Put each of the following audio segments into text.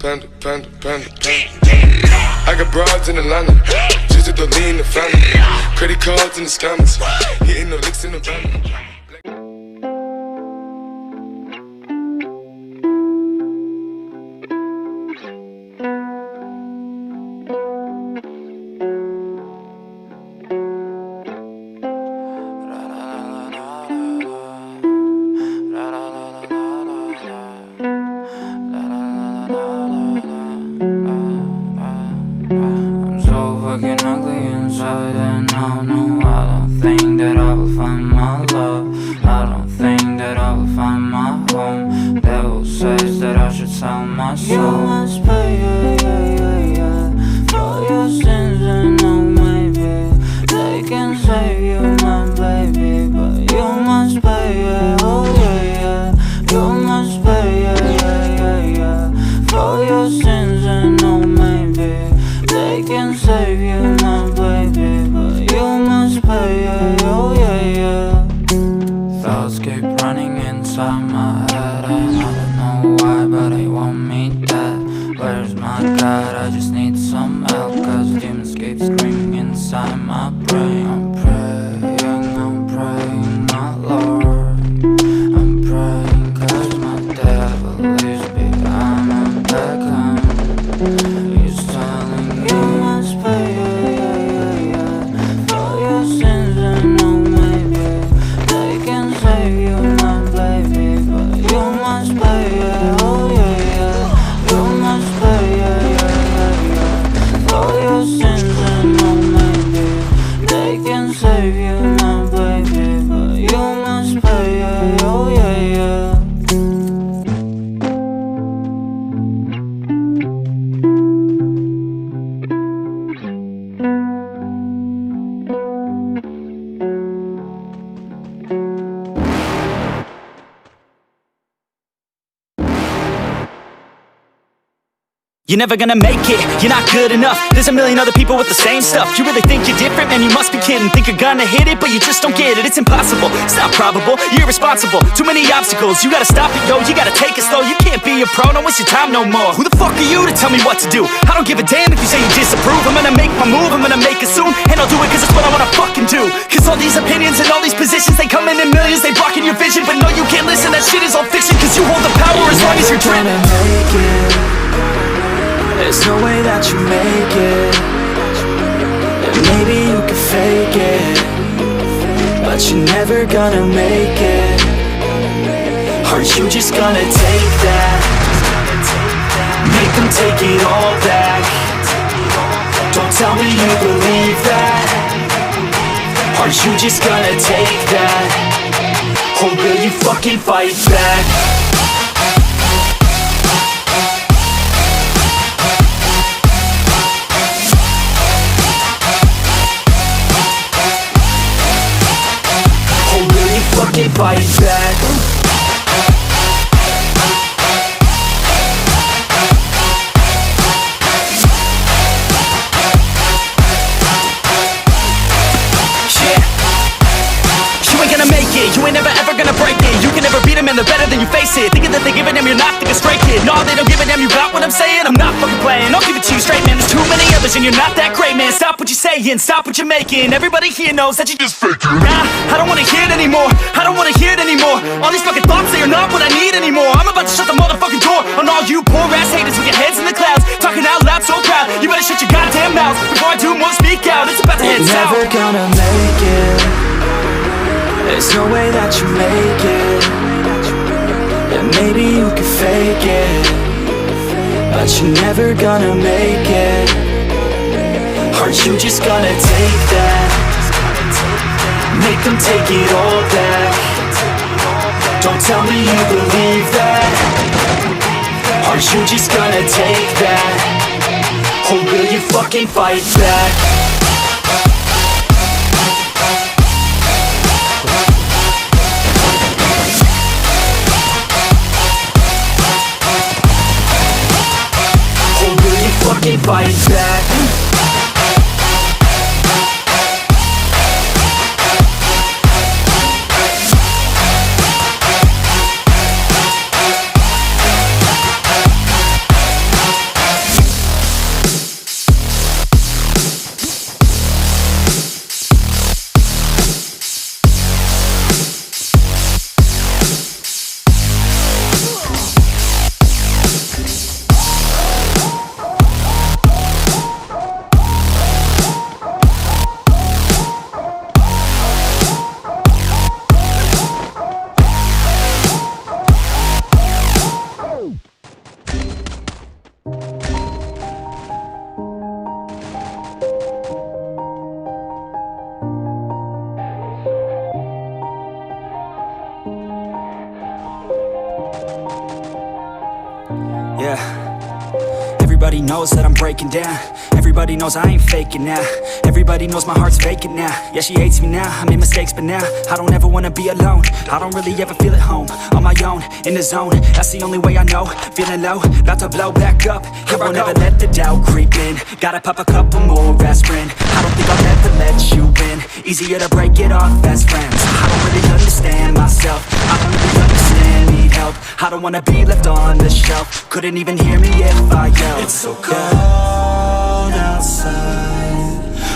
panda, panda, panda, panda. I got broads in Atlanta, just to lean the family. Credit cards in the scammers, hitting the licks in the van. You're never gonna make it, you're not good enough. There's a million other people with the same stuff. You really think you're different? Man, you must be kidding. Think you're gonna hit it, but you just don't get it. It's impossible, it's not probable, you're irresponsible. Too many obstacles, you gotta stop it, yo. You gotta take it slow, you can't be a pro. Don't waste your time no more. Who the fuck are you to tell me what to do? I don't give a damn if you say you disapprove. I'm gonna make my move, I'm gonna make it soon. And I'll do it cause it's what I wanna fucking do. Cause all these opinions and all these positions, they come in millions, they blocking your vision. But no, you can't listen, that shit is all fiction. Cause you hold the power as long as you're dreaming. There's no way that you make it. And maybe you can fake it, but you're never gonna make it. Aren't you just gonna take that? Make them take it all back. Don't tell me you believe that. Aren't you just gonna take that? Or will you fucking fight back? Fucking fight back. You ain't gonna make it, you ain't never ever gonna break it. You can never beat them and they're better than you face it. Thinking that they give a damn, you're not thinking straight, kid. No, they don't give a damn, you got what I'm saying? I'm not fucking playing, I'll give it to you straight, man. There's too many others and you're not that great, man. Stop what you're saying, stop what you're making. Everybody here knows that you just faking. Nah, I don't wanna hear it anymore, I don't wanna hear it anymore. All these fucking thoughts, they are not what I need anymore. I'm about to shut the motherfucking door on all you poor ass haters with your heads in the clouds, talking out loud so proud. You better shut your goddamn mouth before I do more speak out. It's about to head south. You're never gonna make it. There's no way that you make it. And maybe you can fake it, but you're never gonna make it. Aren't you just gonna take that? Make them take it all back. Don't tell me you believe that. Aren't you just gonna take that? Or will you fucking fight back? Fucking fight back. Everybody knows that I'm breaking down. Everybody knows I ain't faking now. Everybody knows my heart's vacant now. Yeah, she hates me now, I made mistakes but now I don't ever wanna be alone. I don't really ever feel at home. On my own, in the zone, that's the only way I know. Feeling low, about to blow back up. Here I won't ever let the doubt creep in. Gotta pop a couple more aspirin. I don't think I'll ever let you in. Easier to break it off as friends. I don't really understand myself. I don't really understand, need help. I don't wanna be left on the shelf. Couldn't even hear me if I yelled. It's so cold outside,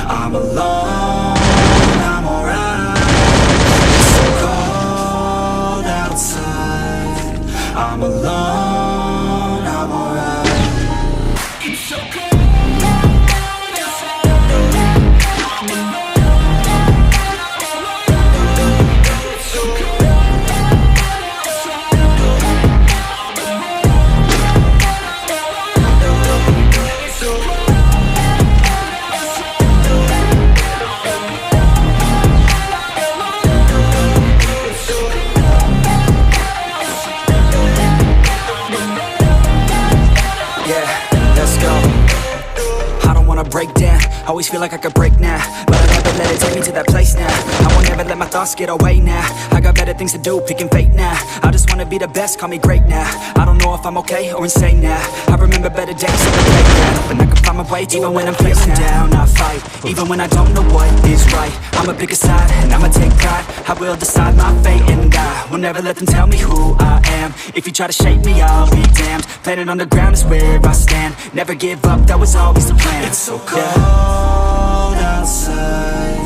I'm alone, I'm alright. It's so cold outside, I'm alone, I'm alright. It's so cold. Break down, always feel like I could break now, but I never let it take me to that place now. I won't ever let my thoughts get away now. I got better things to do, picking fate now. I just wanna be the best, call me great now. I don't know if I'm okay or insane now. I remember better days, so I play now. But I can find my way, even when I'm feeling down, I fight. Even when I don't know what is right, I'ma pick a side, and I'ma take pride. I will decide my fate, and I will never let them tell me who I am. If you try to shape me, I'll be damned. Planet on the ground is where I stand. Never give up, that was always the plan. It's so cold outside,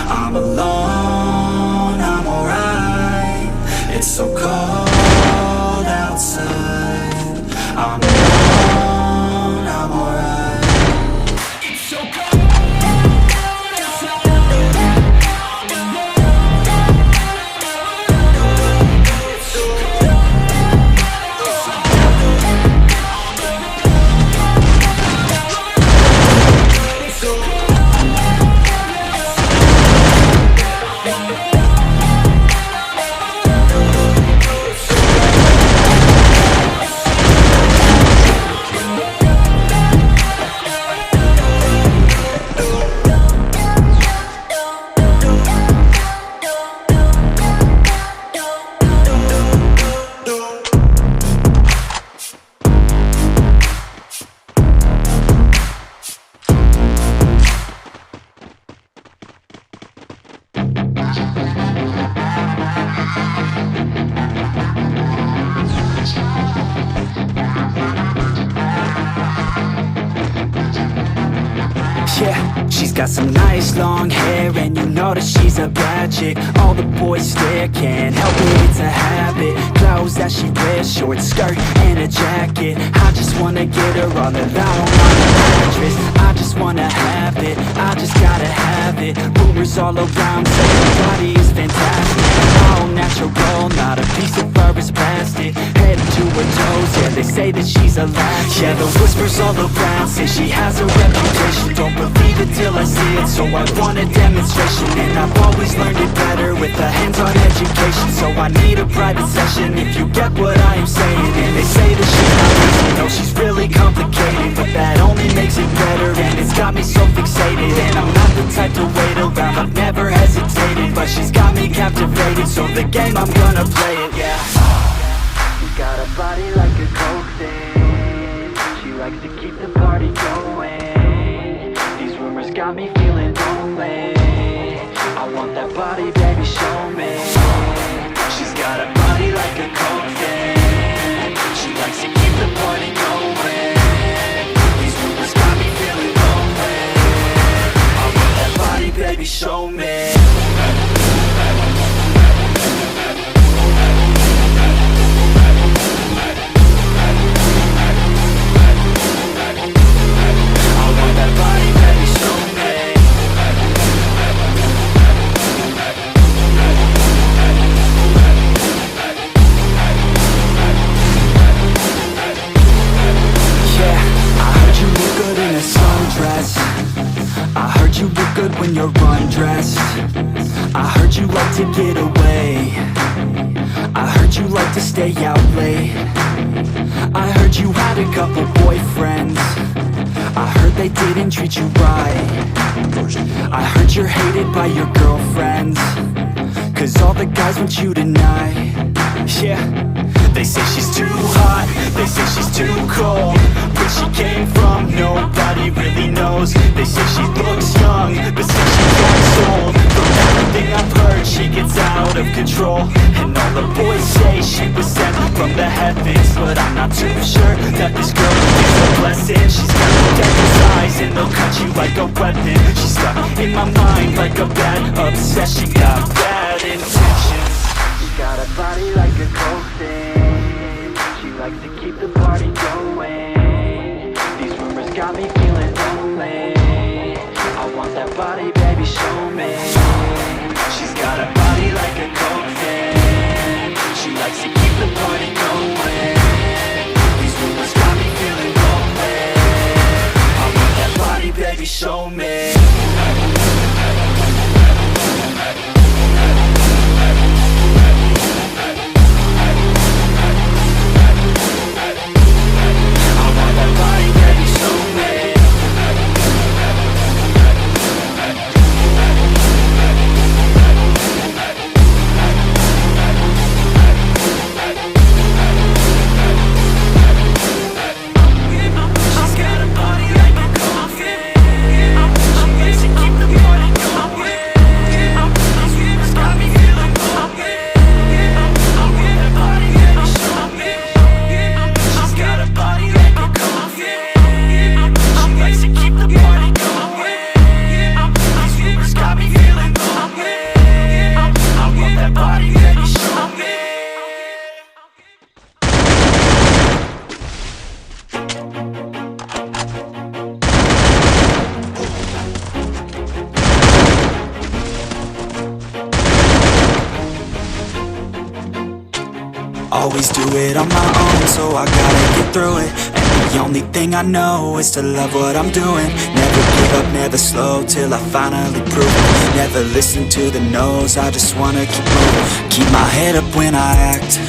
I'm alone, I'm alright. It's so cold outside, I'm alone, I'm alright. It's so cold. Yeah, she's got some nice long hair, and you know that she's a bad chick. All the boys stare, can't help it, it's a habit. Clothes that she wears, short skirt and a jacket. I just wanna get her all alone on the mattress. I just wanna have it, I just gotta have it. Rumors all around say her body is fantastic. All natural, not a piece of fur is plastic. Head to her toes, yeah, they say that she's a latch. Yeah, the whispers all around say she has a reputation. Don't believe it till I see it, so I want a demonstration. And I've always learned it better with a hands-on education. So I need a private session if you get what I am saying. And they say that she's not easy, no, she's really complicated, but that only makes it better, and it's got me so fixated. And I'm not the type to wait around, I've never hesitated, but she's got me captivated, so the game, I'm gonna play it, yeah. She's got a body like a coke thing, she likes to keep the party going. These rumors got me feeling lonely, I want that body, baby, show me. She's got a body like a coke thing, she likes to keep the party going. These rumors got me feeling lonely, I want that body, baby, show me. I heard you look good when you're undressed. I heard you like to get away. I heard heard you like to stay out late. I heard you had a couple boyfriends. I heard they didn't treat you right. I heard you're hated by your girlfriends, 'cause all the guys want you tonight. Yeah, they say she's too hot, they say she's too cold. Where she came from, nobody really knows. They say she looks young, but since she gets old, from everything I've heard, she gets out of control. And all the boys say she was sent from the heavens, but I'm not too sure that this girl is a blessing. She's got devil's eyes and they'll cut you like a weapon. She's stuck in my mind like a bad obsession. Got bad intentions. She's got a body like a cold thing. She likes to keep the party going. These rumors got me feeling lonely. I want that body, baby, show me. She's got a body like a cold thing. She likes to keep the party going. These rumors got me feeling lonely. I want that body, baby, show me. Always do it on my own, so I gotta get through it. And the only thing I know is to love what I'm doing. Never give up, never slow, till I finally prove it. Never listen to the no's, I just wanna keep moving. Keep my head up when I act,